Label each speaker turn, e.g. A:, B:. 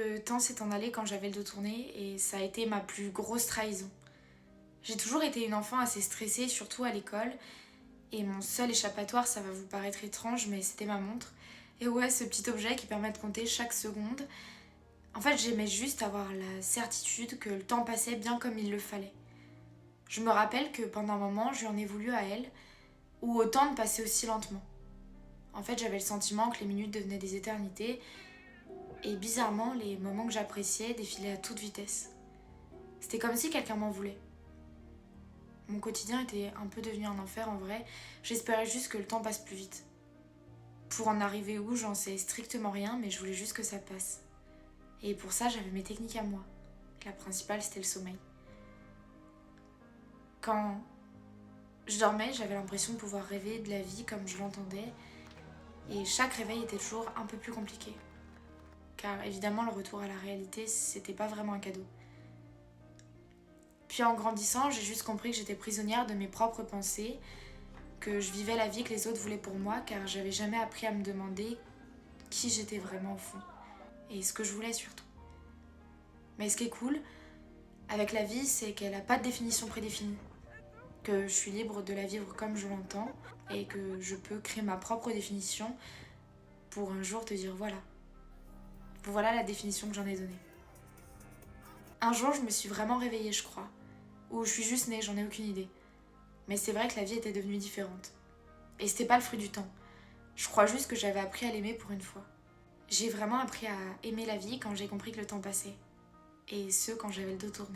A: Le temps s'est en allé quand j'avais le dos tourné et ça a été ma plus grosse trahison. J'ai toujours été une enfant assez stressée, surtout à l'école, et mon seul échappatoire, ça va vous paraître étrange, mais c'était ma montre. Et ouais, ce petit objet qui permet de compter chaque seconde. En fait, j'aimais juste avoir la certitude que le temps passait bien comme il le fallait. Je me rappelle que pendant un moment, je lui en ai voulu à elle, où autant de passer aussi lentement. En fait, j'avais le sentiment que les minutes devenaient des éternités, et bizarrement, les moments que j'appréciais défilaient à toute vitesse. C'était comme si quelqu'un m'en voulait. Mon quotidien était un peu devenu un enfer en vrai, j'espérais juste que le temps passe plus vite. Pour en arriver où, j'en sais strictement rien, mais je voulais juste que ça passe. Et pour ça, j'avais mes techniques à moi. La principale, c'était le sommeil. Quand je dormais, j'avais l'impression de pouvoir rêver de la vie comme je l'entendais, et chaque réveil était toujours un peu plus compliqué. Car évidemment, le retour à la réalité, c'était pas vraiment un cadeau. Puis en grandissant, j'ai juste compris que j'étais prisonnière de mes propres pensées, que je vivais la vie que les autres voulaient pour moi, car j'avais jamais appris à me demander qui j'étais vraiment au fond, et ce que je voulais surtout. Mais ce qui est cool avec la vie, c'est qu'elle n'a pas de définition prédéfinie, que je suis libre de la vivre comme je l'entends, et que je peux créer ma propre définition pour un jour te dire voilà la définition que j'en ai donnée. Un jour, je me suis vraiment réveillée, je crois, ou je suis juste née, j'en ai aucune idée. Mais c'est vrai que la vie était devenue différente. Et c'était pas le fruit du temps. Je crois juste que j'avais appris à l'aimer pour une fois. J'ai vraiment appris à aimer la vie quand j'ai compris que le temps passait. Et ce, quand j'avais le dos tourné.